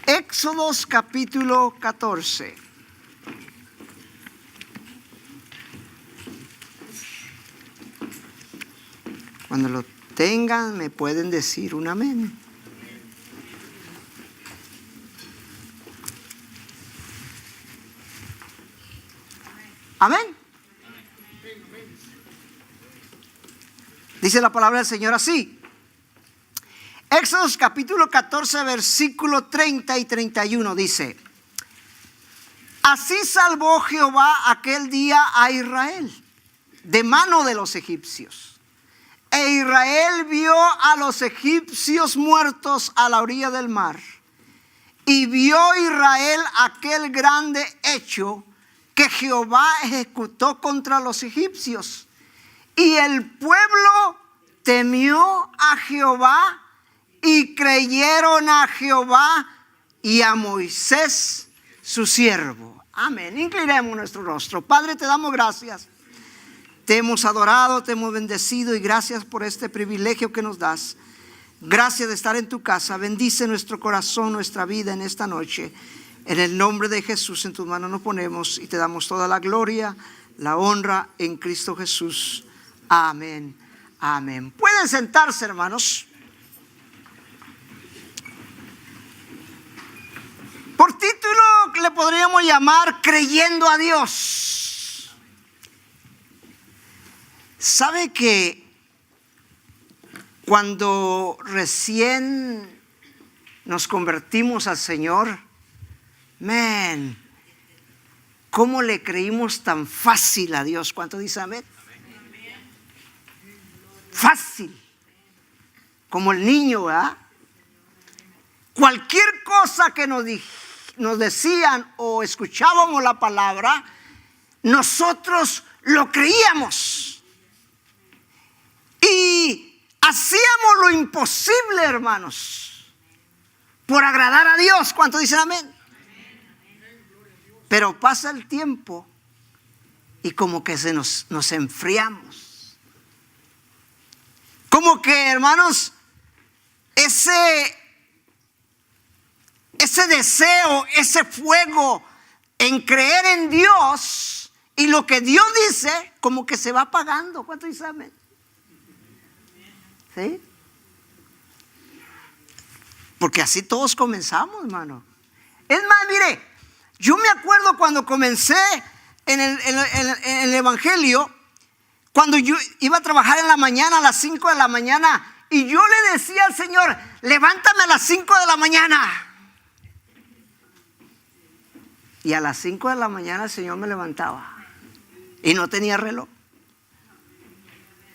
Éxodos capítulo 14. Cuando lo tengan, me pueden decir un amén. Amén. Dice la palabra del Señor así. Éxodos capítulo 14, versículo 30 y 31 dice: Así salvó Jehová aquel día a Israel de mano de los egipcios. E Israel vio a los egipcios muertos a la orilla del mar. Y vio Israel aquel grande hecho que Jehová ejecutó contra los egipcios. Y el pueblo temió a Jehová y creyeron a Jehová y a Moisés su siervo. Amén. Inclinemos nuestro rostro. Padre, te damos gracias. Te hemos adorado, te hemos bendecido y gracias por este privilegio que nos das. Gracias de estar en tu casa. Bendice nuestro corazón, nuestra vida en esta noche. En el nombre de Jesús en tus manos nos ponemos y te damos toda la gloria, la honra en Cristo Jesús. Amén. Amén. Pueden sentarse, hermanos. Por título le podríamos llamar Creyendo a Dios. ¿Sabe que cuando recién nos convertimos al Señor, cómo le creímos tan fácil a Dios? ¿Cuánto dice amén? Fácil. Como el niño, ¿verdad? Cualquier cosa que nos decían o escuchábamos la palabra, nosotros lo creíamos. Y hacíamos lo imposible, hermanos, por agradar a Dios. ¿Cuántos dicen amén? Pero pasa el tiempo y como que nos enfriamos. Como que, hermanos, ese deseo, ese fuego en creer en Dios y lo que Dios dice, como que se va apagando. ¿Cuánto dicen amén? ¿Sí? Porque así todos comenzamos, hermano. Es más, mire, yo me acuerdo cuando comencé en el Evangelio, cuando yo iba a trabajar en la mañana, a las 5 de la mañana, y yo le decía al Señor: levántame a las 5 de la mañana. Y a las 5 de la mañana el Señor me levantaba. Y no tenía reloj.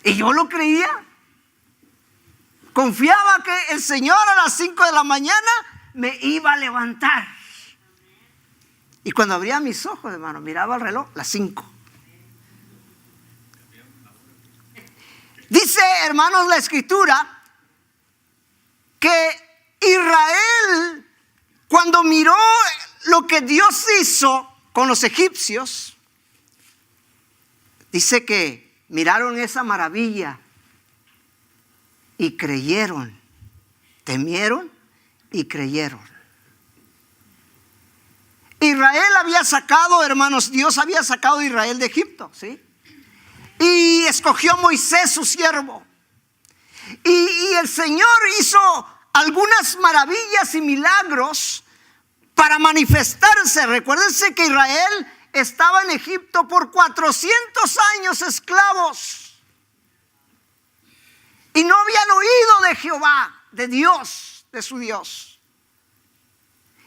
Y yo lo creía. Confiaba que el Señor a las 5 de la mañana me iba a levantar. Y cuando abría mis ojos, hermano, miraba el reloj, las 5. Dice, hermanos, la Escritura que Israel, cuando miró lo que Dios hizo con los egipcios, dice que miraron esa maravilla y creyeron, temieron y creyeron. Israel había sacado, hermanos, Dios había sacado a Israel de Egipto, ¿sí? Y escogió a Moisés, su siervo. Y el Señor hizo algunas maravillas y milagros para manifestarse. Recuérdense que Israel estaba en Egipto por 400 años esclavos. Y no habían oído de Jehová, de Dios, de su Dios.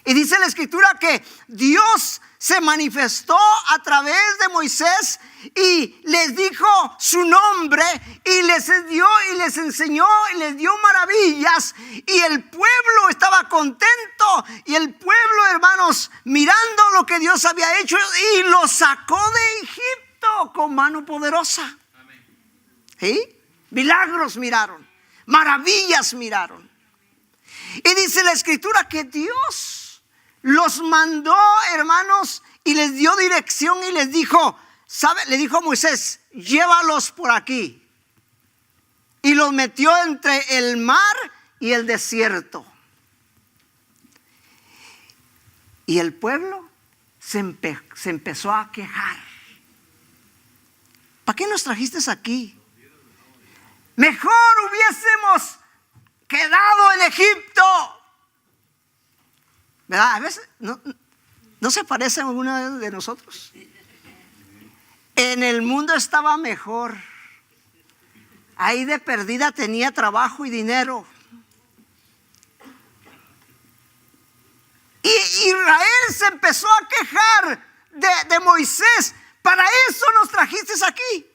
Y dice la Escritura que Dios se manifestó a través de Moisés y les dijo su nombre y les dio y les enseñó y les dio maravillas, y el pueblo estaba contento y el pueblo, hermanos, mirando lo que Dios había hecho, y lo sacó de Egipto con mano poderosa. ¿Sí? Milagros miraron, maravillas miraron. Y dice la Escritura que Dios los mandó, hermanos, y les dio dirección y les dijo, ¿sabe? Le dijo a Moisés: llévalos por aquí. Y los metió entre el mar y el desierto. Y el pueblo se empezó a quejar. ¿Para qué nos trajiste aquí? Mejor hubiésemos quedado en Egipto. ¿Verdad? A veces no se parece a alguno de nosotros. En el mundo estaba mejor. Ahí de perdida tenía trabajo y dinero. Y Israel se empezó a quejar de Moisés. Para eso nos trajiste aquí.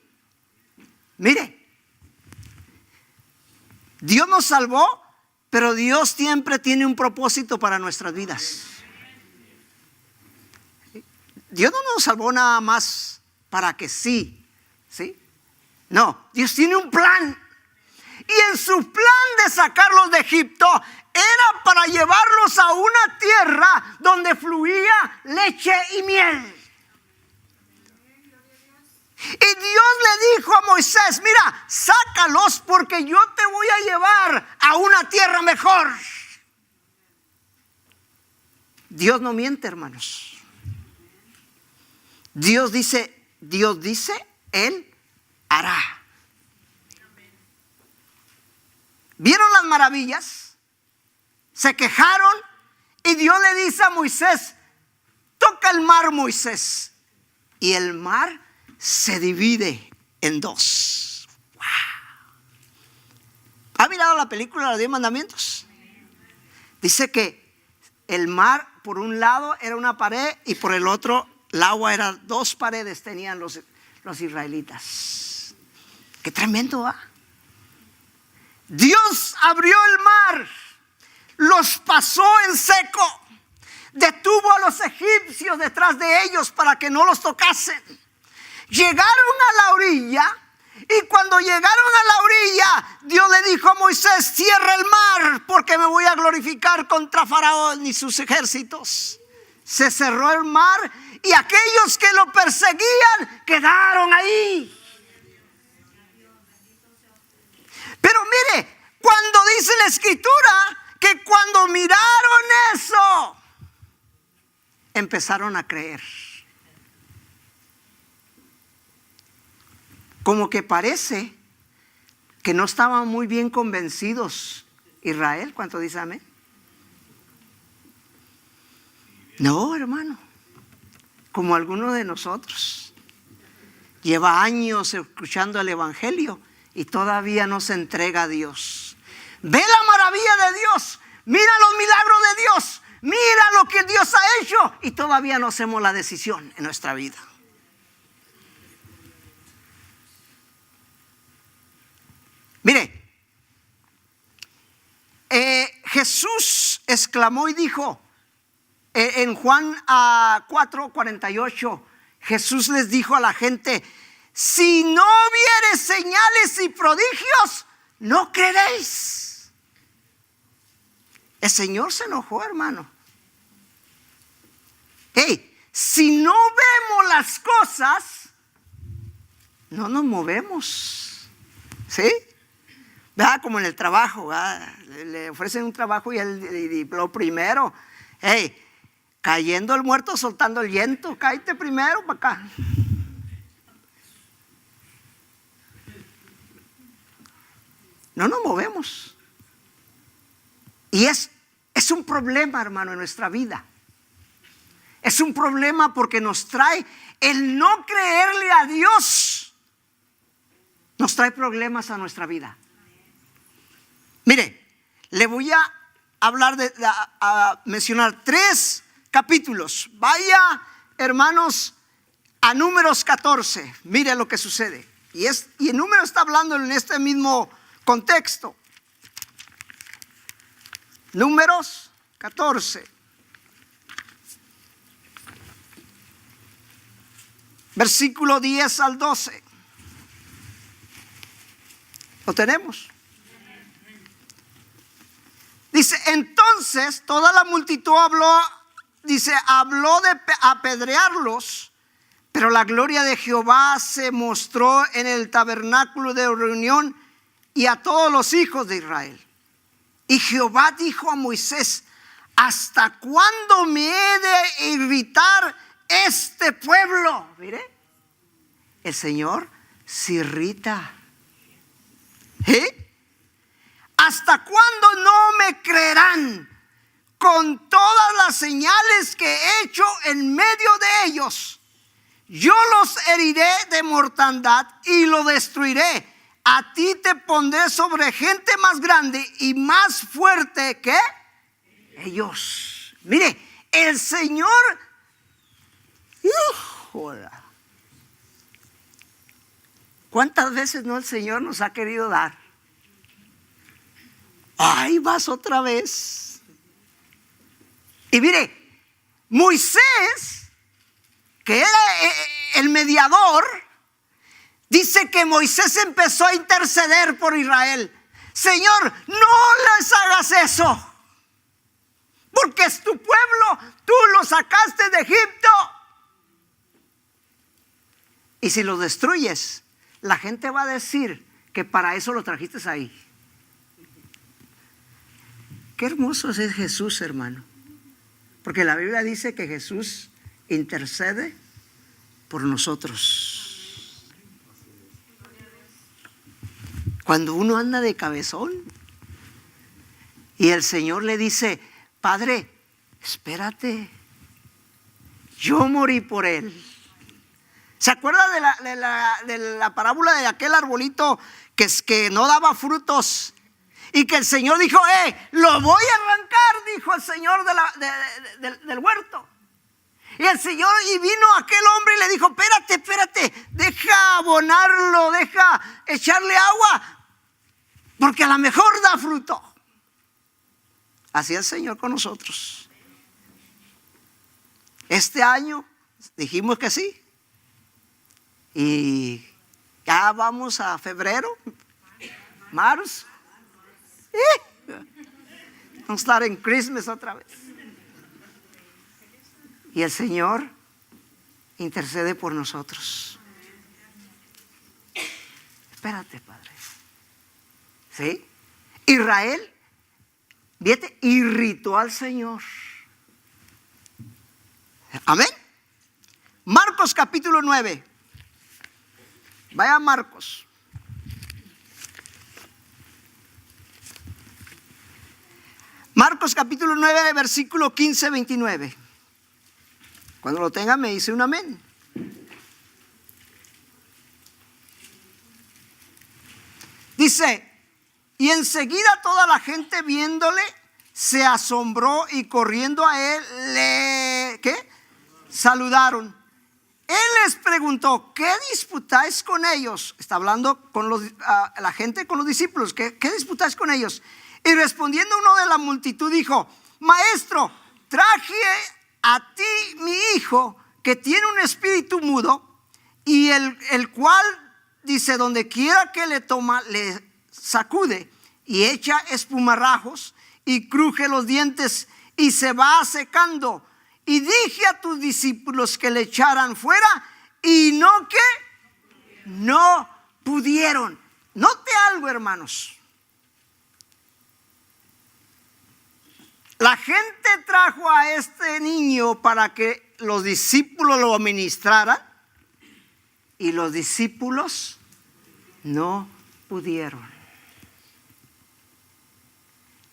Mire, Dios nos salvó, pero Dios siempre tiene un propósito para nuestras vidas. Dios no nos salvó nada más para que sí. No, Dios tiene un plan. Y en su plan de sacarlos de Egipto era para llevarlos a una tierra donde fluía leche y miel. Y Dios le dijo a Moisés: mira, sácalos porque yo te voy a llevar a una tierra mejor. Dios no miente, hermanos. Dios dice, Él hará. ¿Vieron las maravillas? Se quejaron y Dios le dice a Moisés: toca el mar, Moisés. Y el mar se divide en dos. Wow. ¿Ha mirado la película Los 10 Mandamientos? Dice que el mar por un lado era una pared y por el otro el agua era dos paredes tenían los israelitas. Qué tremendo, ¿ah? Dios abrió el mar, los pasó en seco, detuvo a los egipcios detrás de ellos para que no los tocasen. Llegaron a la orilla y cuando llegaron a la orilla, Dios le dijo a Moisés: cierra el mar porque me voy a glorificar contra Faraón y sus ejércitos. Se cerró el mar y aquellos que lo perseguían quedaron ahí. Pero mire, cuando dice la escritura que cuando miraron eso, empezaron a creer. Como que parece que no estaban muy bien convencidos Israel. ¿Cuánto dice amén? No, hermano. Como alguno de nosotros. Lleva años escuchando el evangelio y todavía no se entrega a Dios. Ve la maravilla de Dios. Mira los milagros de Dios. Mira lo que Dios ha hecho. Y todavía no hacemos la decisión en nuestra vida. Mire, Jesús exclamó y dijo en Juan 4:48, Jesús les dijo a la gente: si no vieres señales y prodigios, no creeréis. El Señor se enojó, hermano. Si no vemos las cosas, no nos movemos. ¿Sí? ¿Verdad? Como en el trabajo, ¿verdad? Le ofrecen un trabajo y lo primero, cayendo el muerto, soltando el viento, cállate primero para acá. No nos movemos. Y es un problema, hermano, en nuestra vida. Es un problema porque nos trae el no creerle a Dios. Nos trae problemas a nuestra vida. Mire, le voy a hablar a mencionar 3 capítulos. Vaya, hermanos, a Números 14. Mire lo que sucede. Y el número está hablando en este mismo contexto. Números 14. Versículo 10 al 12. ¿Lo tenemos? Dice: entonces toda la multitud habló de apedrearlos, pero la gloria de Jehová se mostró en el tabernáculo de reunión y a todos los hijos de Israel. Y Jehová dijo a Moisés: ¿hasta cuándo me he de irritar este pueblo? Mire, el Señor se irrita. ¿Hasta cuándo no me creerán con todas las señales que he hecho en medio de ellos? Yo los heriré de mortandad y lo destruiré. A ti te pondré sobre gente más grande y más fuerte que ellos. Mire, el Señor, ¿cuántas veces no el Señor nos ha querido dar? Ay, vas otra vez. Y mire, Moisés, que era el mediador, dice que Moisés empezó a interceder por Israel. Señor, no les hagas eso, porque es tu pueblo, tú lo sacaste de Egipto. Y si lo destruyes, la gente va a decir que para eso lo trajiste ahí. Qué hermoso es Jesús, hermano, porque la Biblia dice que Jesús intercede por nosotros. Cuando uno anda de cabezón y el Señor le dice: Padre, espérate, yo morí por él. ¿Se acuerda de la parábola de aquel arbolito que no daba frutos? Y que el Señor dijo: lo voy a arrancar, dijo el Señor del huerto. Y el Señor, y vino aquel hombre y le dijo: espérate, deja abonarlo, deja echarle agua, porque a lo mejor da fruto. Así es el Señor con nosotros. Este año dijimos que sí, y ya vamos a febrero, marzo. Vamos a estar en Christmas otra vez. Y el Señor intercede por nosotros. Espérate, Padre. ¿Sí? Israel, fíjate, irritó al Señor. Amén. Marcos capítulo 9. Vaya a Marcos. Marcos capítulo 9, versículo 15-29. Cuando lo tenga me dice un amén. Dice: y enseguida toda la gente viéndole se asombró y corriendo a él saludaron. Él les preguntó: ¿qué disputáis con ellos? Está hablando con la gente, con los discípulos. ¿Qué disputáis con ellos? Y respondiendo uno de la multitud dijo: Maestro, traje a ti mi hijo que tiene un espíritu mudo, y el cual, dice, donde quiera que le toma, le sacude y echa espumarajos y cruje los dientes y se va secando. Y dije a tus discípulos que le echaran fuera, y no pudieron. Note algo, hermanos. La gente trajo a este niño para que los discípulos lo administraran, y los discípulos no pudieron.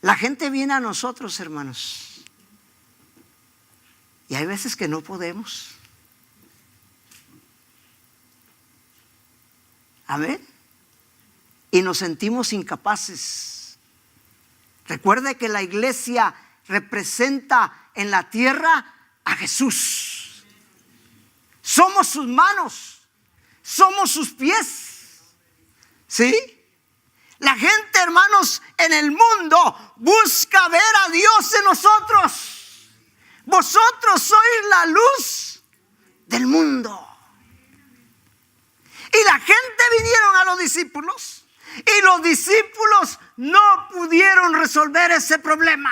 La gente viene a nosotros, hermanos, y hay veces que no podemos. Amén. Y nos sentimos incapaces. Recuerde que la iglesia representa en la tierra a Jesús. Somos sus manos, somos sus pies. ¿Sí? La gente, hermanos, en el mundo busca ver a Dios en nosotros. Vosotros sois la luz del mundo. Y la gente vinieron a los discípulos, y los discípulos no pudieron resolver ese problema.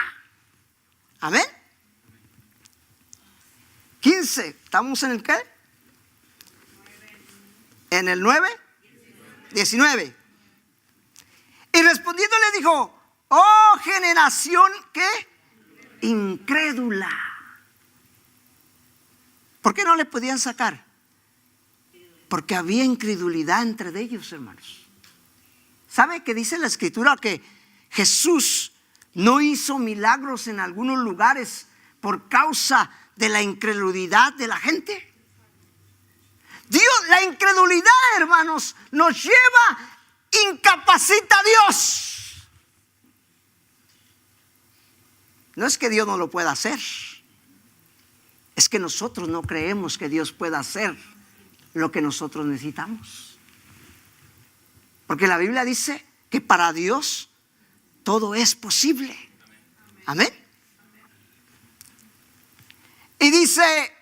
Amén. 15. ¿Estamos en el qué? En el 9. 19. Y respondiendo le dijo: oh generación, ¿qué? incrédula. ¿Por qué no le podían sacar? Porque había incredulidad entre ellos, hermanos. ¿Sabe que dice la Escritura que Jesús no hizo milagros en algunos lugares por causa de la incredulidad de la gente? Dios, la incredulidad, hermanos, nos lleva, incapacita a Dios. No es que Dios no lo pueda hacer, es que nosotros no creemos que Dios pueda hacer lo que nosotros necesitamos. Porque la Biblia dice que para Dios todo es posible. Amén. Y dice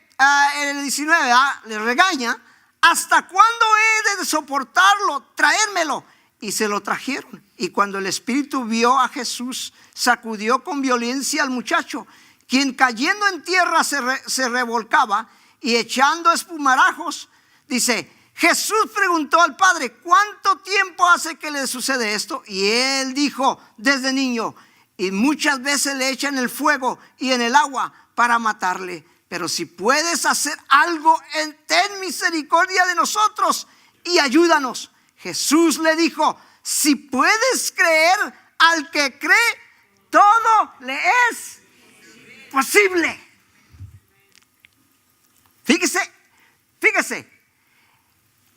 en el 19, le regaña: ¿hasta cuándo he de soportarlo? Traérmelo. Y se lo trajeron. Y cuando el espíritu vio a Jesús, sacudió con violencia al muchacho, quien cayendo en tierra se revolcaba y echando espumarajos. Dice: Jesús preguntó al padre: ¿cuánto tiempo hace que le sucede esto? Y él dijo: desde niño. Y muchas veces le echan el fuego y en el agua para matarle. Pero si puedes hacer algo, ten misericordia de nosotros y ayúdanos. Jesús le dijo: si puedes creer, al que cree, todo le es posible. Fíjese.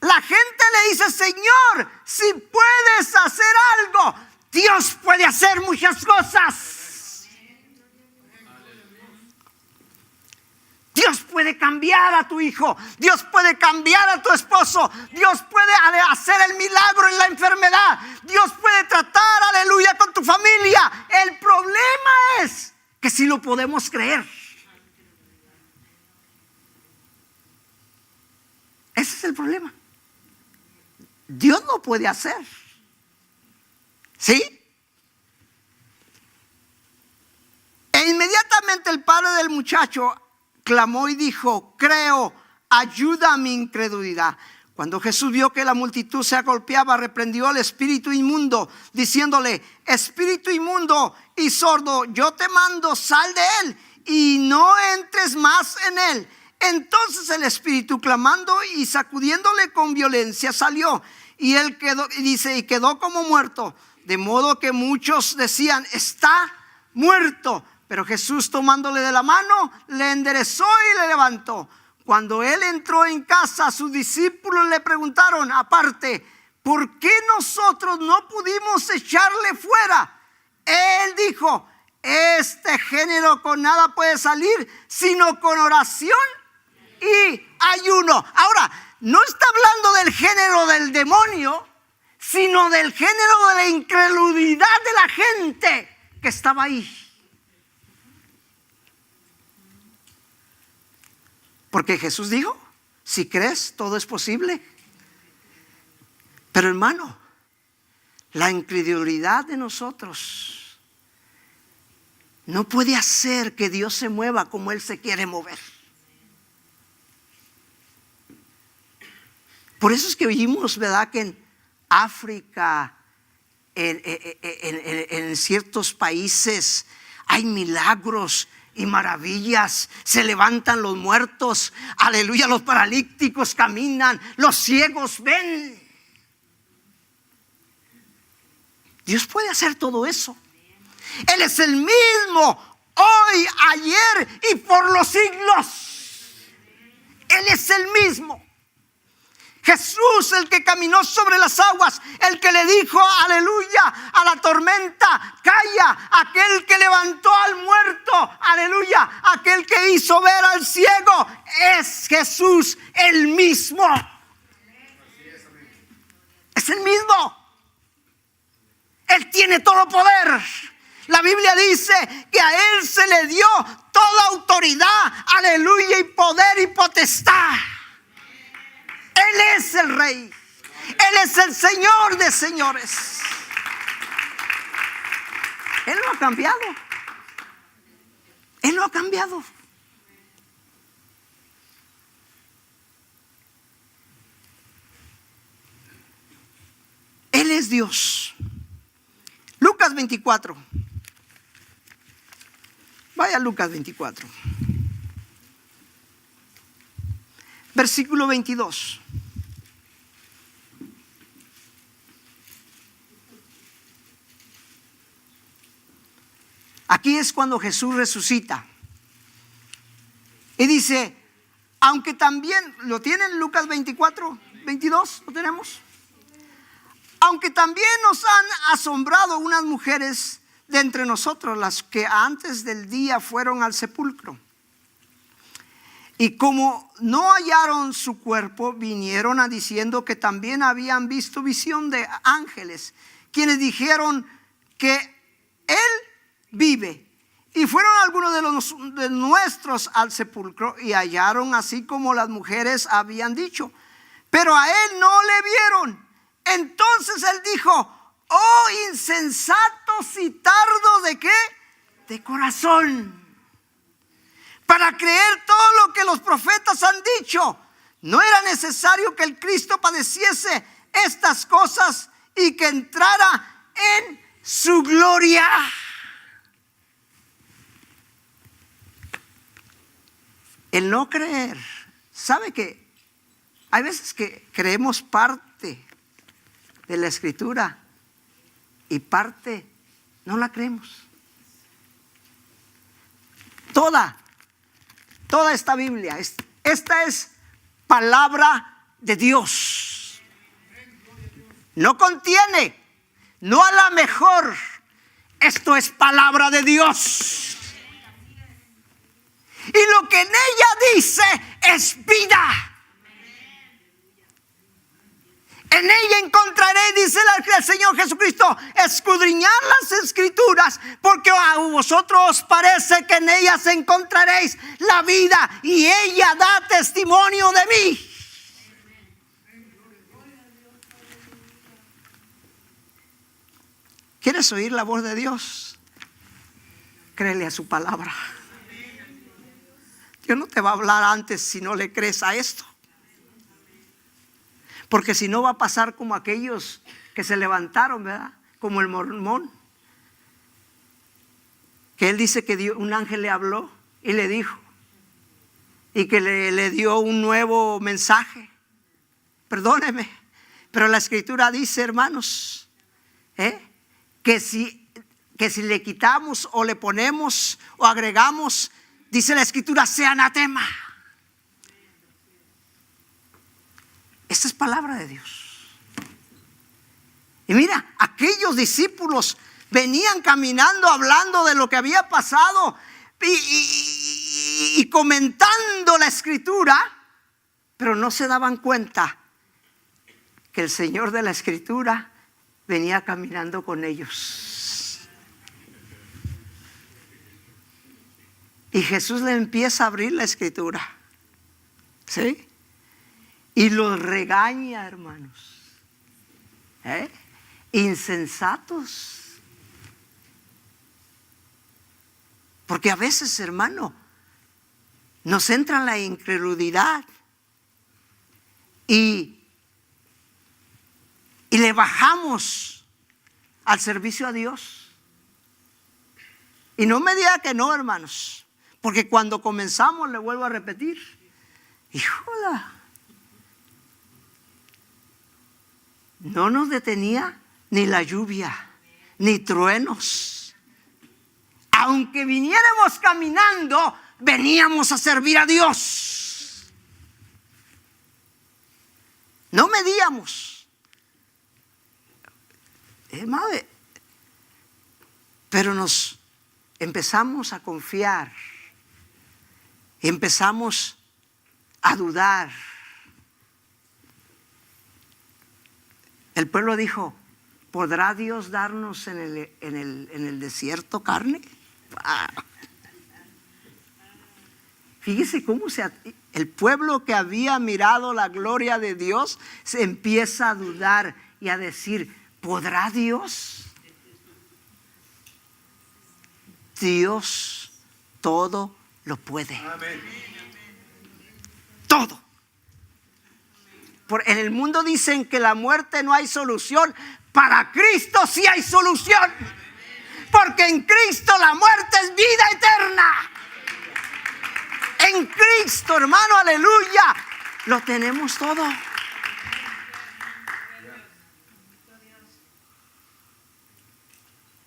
La gente le dice: Señor, si puedes hacer algo. Dios puede hacer muchas cosas. Dios puede cambiar a tu hijo. Dios puede cambiar a tu esposo. Dios puede hacer el milagro en la enfermedad. Dios puede tratar, aleluya, con tu familia. El problema es que si lo podemos creer. Ese es el problema. Dios lo puede hacer. ¿Sí? E inmediatamente el padre del muchacho clamó y dijo: creo, ayuda a mi incredulidad. Cuando Jesús vio que la multitud se agolpeaba, reprendió al espíritu inmundo, diciéndole: espíritu inmundo y sordo, yo te mando, sal de él y no entres más en él. Entonces el espíritu, clamando y sacudiéndole con violencia, salió, y él quedó como muerto. De modo que muchos decían: está muerto. Pero Jesús, tomándole de la mano, le enderezó y le levantó. Cuando él entró en casa, sus discípulos le preguntaron aparte: ¿por qué nosotros no pudimos echarle fuera? Él dijo: este género con nada puede salir, sino con oración y ayuno. Ahora, no está hablando del género del demonio, sino del género de la incredulidad de la gente que estaba ahí. Porque Jesús dijo: si crees, todo es posible. Pero hermano, la incredulidad de nosotros no puede hacer que Dios se mueva como Él se quiere mover. Por eso es que oímos, ¿verdad?, que en África, en ciertos países hay milagros y maravillas. Se levantan los muertos, aleluya, los paralíticos caminan, los ciegos ven. Dios puede hacer todo eso. Él es el mismo hoy, ayer y por los siglos. Él es el mismo. Jesús, el que caminó sobre las aguas, el que le dijo, aleluya, a la tormenta: calla. Aquel que levantó al muerto, aleluya, aquel que hizo ver al ciego, es Jesús el mismo. Es el mismo. Él tiene todo poder. La Biblia dice que a Él se le dio toda autoridad, aleluya, y poder y potestad. Él es el Rey. Él es el Señor de señores. Él no ha cambiado. Él no ha cambiado. Él es Dios. Lucas 24. Vaya a Lucas 24. Versículo 22. Aquí es cuando Jesús resucita. Y dice, aunque también, ¿lo tienen Lucas 24, 22? ¿Lo tenemos? Aunque también nos han asombrado unas mujeres de entre nosotros, las que antes del día fueron al sepulcro. Y como no hallaron su cuerpo, vinieron a diciendo que también habían visto visión de ángeles, quienes dijeron que él vive. Y fueron algunos de nuestros al sepulcro y hallaron así como las mujeres habían dicho, pero a él no le vieron. Entonces él dijo, oh insensatos y tardos de ¿qué? De corazón, para creer todo lo que los profetas han dicho. ¿No era necesario que el Cristo padeciese estas cosas y que entrara en su gloria? El no creer. ¿Sabe que hay veces que creemos parte de la Escritura y parte no la creemos? Toda esta Biblia, esta es palabra de Dios. No contiene, no a la mejor, esto es palabra de Dios. Y lo que en ella dice es vida. En ella encontraré, dice el Señor Jesucristo, escudriñar las Escrituras, porque a vosotros os parece que en ellas encontraréis la vida, y ella da testimonio de mí. ¿Quieres oír la voz de Dios? Créele a su palabra. Dios no te va a hablar antes si no le crees a esto. Porque si no va a pasar como aquellos que se levantaron, ¿verdad? Como el mormón. Que él dice que un ángel le habló y le dijo. Y que le dio un nuevo mensaje. Perdóneme, pero la Escritura dice, hermanos, que si le quitamos o le ponemos o agregamos, dice la Escritura, sea anatema. Esta es palabra de Dios. Y mira, aquellos discípulos venían caminando hablando de lo que había pasado y comentando la Escritura, pero no se daban cuenta que el Señor de la Escritura venía caminando con ellos. Y Jesús le empieza a abrir la Escritura, ¿sí? Y los regaña, hermanos. Insensatos. Porque a veces, hermano, nos entra la incredulidad y le bajamos al servicio a Dios. Y no me diga que no, hermanos, porque cuando comenzamos, le vuelvo a repetir, híjola, no nos detenía ni la lluvia, ni truenos. Aunque viniéramos caminando, veníamos a servir a Dios. No medíamos. Madre, pero nos empezamos a confiar. Empezamos a dudar. El pueblo dijo, ¿podrá Dios darnos en el desierto carne? Wow. Fíjese cómo el pueblo que había mirado la gloria de Dios se empieza a dudar y a decir, ¿podrá Dios? Dios todo lo puede. Amén. Todo. En el mundo dicen que la muerte no hay solución. Para Cristo sí hay solución. Porque en Cristo la muerte es vida eterna. En Cristo, hermano, aleluya, lo tenemos todo.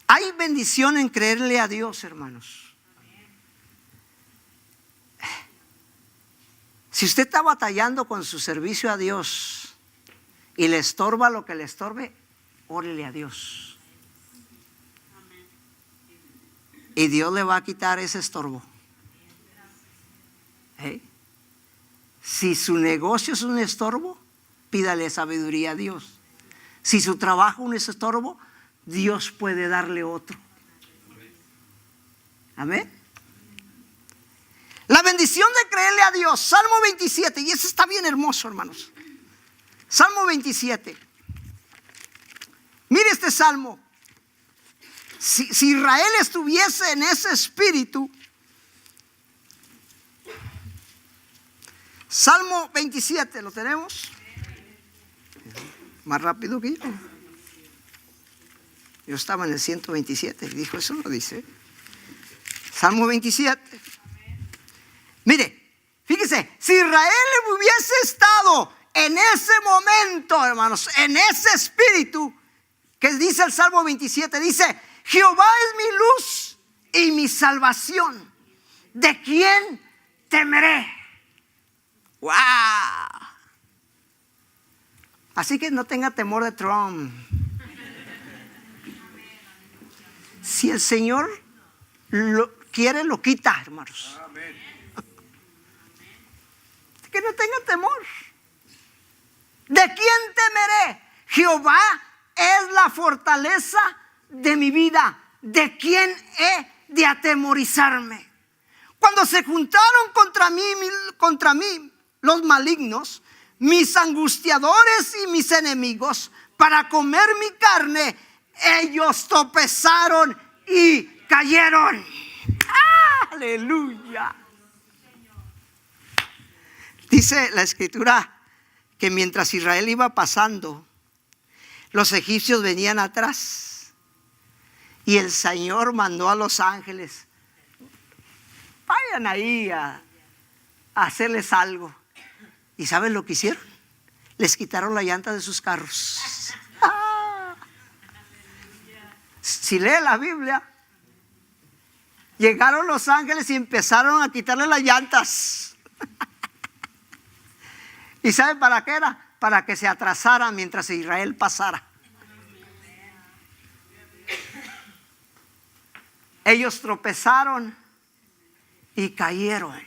Hay bendición en creerle a Dios, hermanos. Si usted está batallando con su servicio a Dios y le estorba lo que le estorbe, órele a Dios. Y Dios le va a quitar ese estorbo. Si su negocio es un estorbo, pídale sabiduría a Dios. Si su trabajo es un estorbo, Dios puede darle otro. Amén. La bendición de creerle a Dios. Salmo 27. Y eso está bien hermoso, hermanos. Salmo 27. Mire este salmo. Si Israel estuviese en ese espíritu. Salmo 27, ¿lo tenemos? Más rápido que yo. Yo estaba en el 127 y dijo, eso no dice. Salmo 27. Mire, fíjese, si Israel hubiese estado en ese momento, hermanos, en ese espíritu, que dice el Salmo 27, dice, Jehová es mi luz y mi salvación. ¿De quién temeré? ¡Wow! Así que no tenga temor de Trump. Si el Señor lo quiere, lo quita, hermanos. Que no tenga temor. ¿De quién temeré? Jehová es la fortaleza de mi vida. ¿De quién he de atemorizarme? Cuando se juntaron contra mí los malignos, mis angustiadores y mis enemigos, para comer mi carne, ellos tropezaron y cayeron. ¡Aleluya! Dice la escritura que mientras Israel iba pasando, los egipcios venían atrás y el Señor mandó a los ángeles, vayan ahí a hacerles algo. ¿Y saben lo que hicieron? Les quitaron la llanta de sus carros. Si lee la Biblia, llegaron los ángeles y empezaron a quitarle las llantas. ¿Y saben para qué era? Para que se atrasara mientras Israel pasara. Ellos tropezaron y cayeron.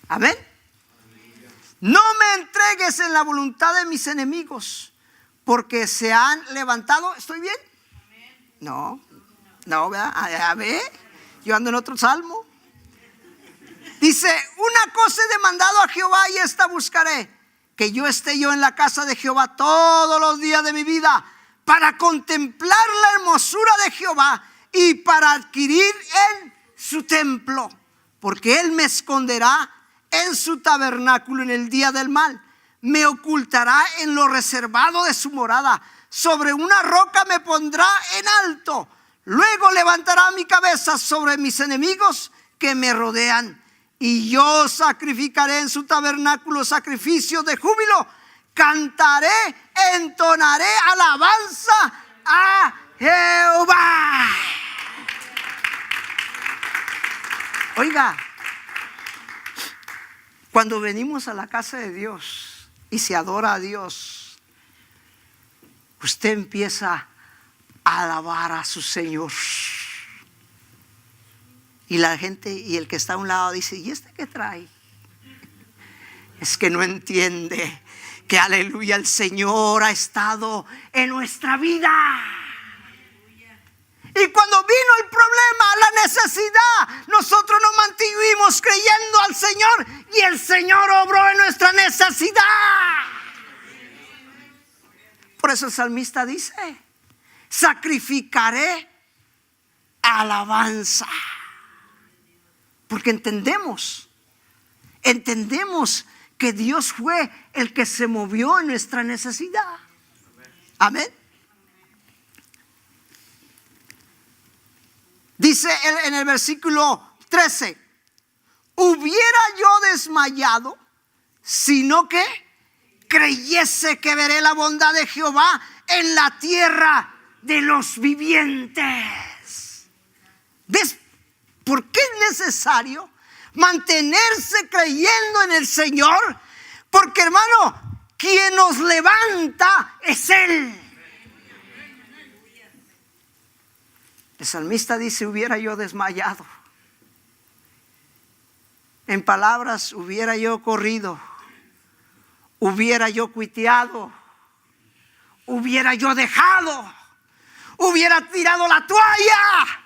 Amén. No me entregues en la voluntad de mis enemigos, porque se han levantado. ¿Estoy bien? No, ¿verdad? A ver, yo ando en otro salmo. Dice, una cosa he demandado a Jehová y esta buscaré, que yo esté yo en la casa de Jehová todos los días de mi vida, para contemplar la hermosura de Jehová y para adquirir en su templo, porque él me esconderá en su tabernáculo en el día del mal, me ocultará en lo reservado de su morada, sobre una roca me pondrá en alto, luego levantará mi cabeza sobre mis enemigos que me rodean. Y yo sacrificaré en su tabernáculo sacrificios de júbilo. Cantaré, entonaré alabanza a Jehová. Oiga, cuando venimos a la casa de Dios y se adora a Dios, usted empieza a alabar a su Señor. Y la gente y el que está a un lado dice, ¿y este qué trae? Es que no entiende que aleluya, el Señor ha estado en nuestra vida. Y cuando vino el problema, la necesidad, nosotros nos mantuvimos creyendo al Señor y el Señor obró en nuestra necesidad. Por eso el salmista dice, sacrificaré alabanza. Porque entendemos que Dios fue el que se movió en nuestra necesidad. Amén. Dice en el versículo 13: hubiera yo desmayado, sino que creyese que veré la bondad de Jehová en la tierra de los vivientes. ¿Ves por qué es necesario mantenerse creyendo en el Señor? Porque, hermano, quien nos levanta es Él. El salmista dice: hubiera yo desmayado. En palabras, hubiera yo corrido, hubiera yo cuiteado, hubiera yo dejado, hubiera tirado la toalla,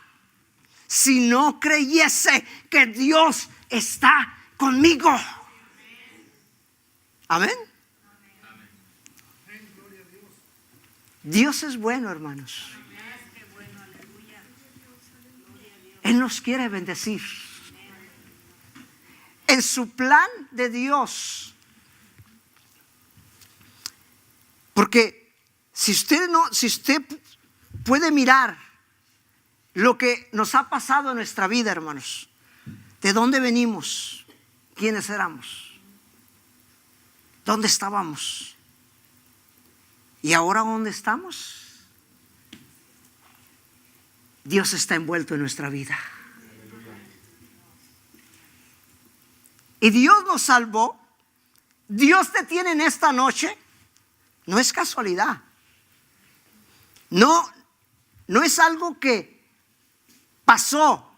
si no creyese que Dios está conmigo. Amén. Dios es bueno, hermanos. Él nos quiere bendecir. En su plan de Dios. Porque si usted puede mirar lo que nos ha pasado en nuestra vida, hermanos, de dónde venimos, quiénes éramos, dónde estábamos y ahora dónde estamos. Dios está envuelto en nuestra vida. Y Dios nos salvó. Dios te tiene en esta noche. No es casualidad. No es algo que pasó.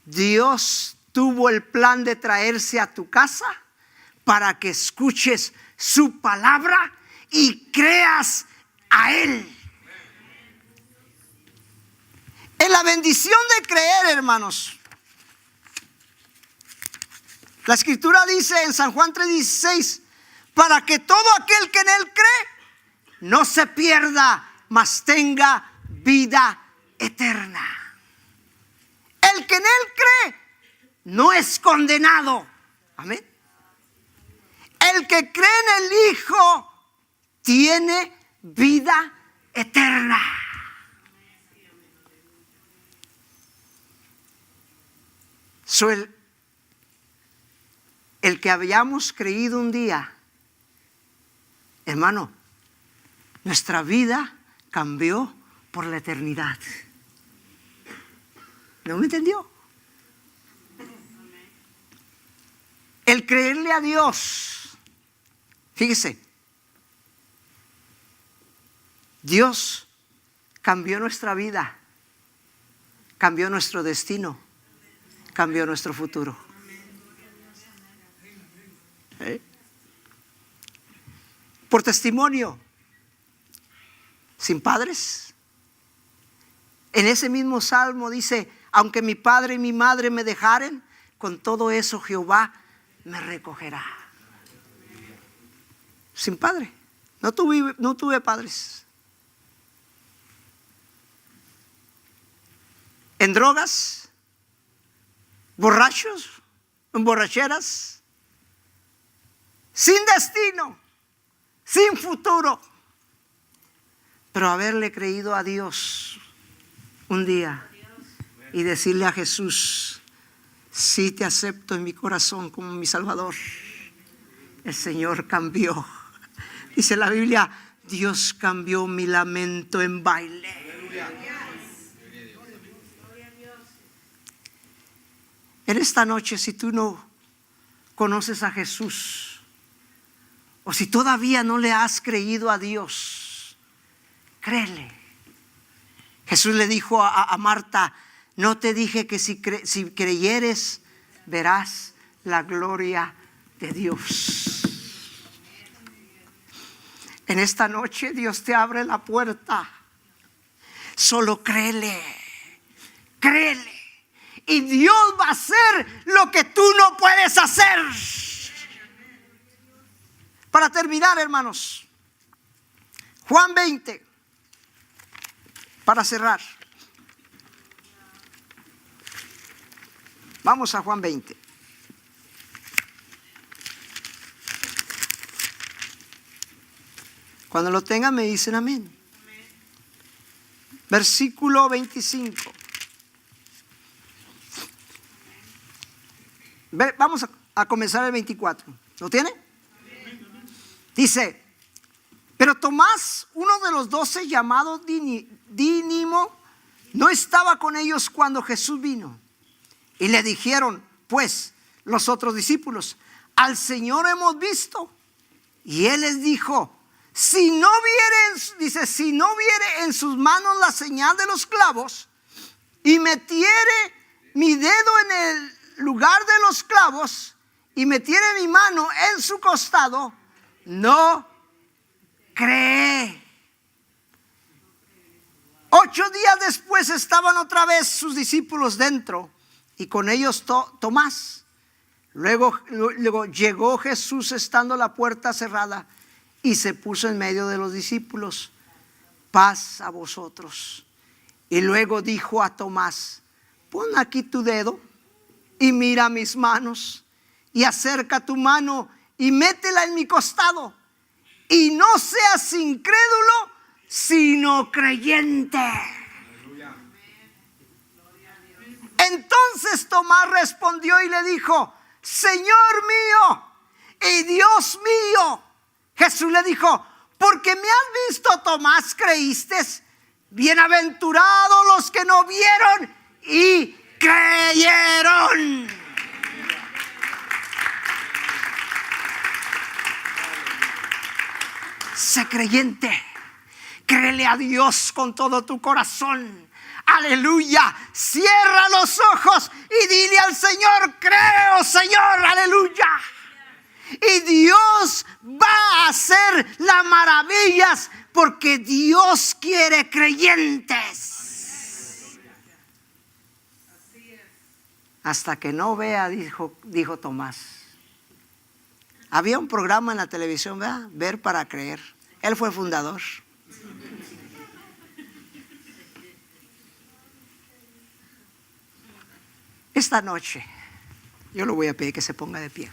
Dios tuvo el plan de traerse a tu casa para que escuches su palabra y creas a Él. En la bendición de creer, hermanos, la escritura dice en San Juan 3:16: para que todo aquel que en Él cree no se pierda, mas tenga vida eterna. El que en Él cree no es condenado. Amén. El que cree en el Hijo tiene vida eterna. El que habíamos creído un día, hermano, nuestra vida cambió por la eternidad. ¿No me entendió? El creerle a Dios, fíjese, Dios cambió nuestra vida, cambió nuestro destino, cambió nuestro futuro. Por testimonio, sin padres. En ese mismo salmo dice: aunque mi padre y mi madre me dejaren, con todo eso Jehová me recogerá. Sin padre. No tuve padres. En drogas, borrachos, en borracheras, sin destino, sin futuro. Pero haberle creído a Dios un día y decirle a Jesús: sí, te acepto en mi corazón como mi Salvador. El Señor cambió. Dice la Biblia: Dios cambió mi lamento en baile. En esta noche, si tú no conoces a Jesús, o si todavía no le has creído a Dios, créele. Jesús le dijo a Marta: no te dije que si creyeres verás la gloria de Dios. En esta noche Dios te abre la puerta. Solo créele, créele, y Dios va a hacer lo que tú no puedes hacer. Para terminar, hermanos, Juan 20, para cerrar. Vamos a Juan 20. Cuando lo tengan me dicen amén. Versículo 25. Vamos a comenzar el 24. ¿Lo tiene? Dice, pero Tomás, uno de los 12 llamado Dídimo, no estaba con ellos cuando Jesús vino. Y le dijeron, pues, los otros discípulos, al Señor hemos visto. Y él les dijo, si no viere en sus manos la señal de los clavos, y metiere mi dedo en el lugar de los clavos, y metiere mi mano en su costado, no cree. 8 días después estaban otra vez sus discípulos dentro, y con ellos Tomás. Luego llegó Jesús estando la puerta cerrada, y se puso en medio de los discípulos. Paz a vosotros. Y luego dijo a Tomás, pon aquí tu dedo y mira mis manos, y acerca tu mano y métela en mi costado, y no seas incrédulo, sino creyente. Entonces Tomás respondió y le dijo, Señor mío y Dios mío. Jesús le dijo, porque me has visto, Tomás, creíste. Bienaventurados los que no vieron y creyeron. Sé creyente. Créele a Dios con todo tu corazón. Aleluya. Cierra los ojos y dile al Señor, creo, Señor, aleluya. Y Dios va a hacer las maravillas, porque Dios quiere creyentes. Hasta que no vea, dijo Tomás. Había un programa en la televisión, ¿verdad? Ver para creer. Él fue fundador. Esta noche yo le voy a pedir que se ponga de pie.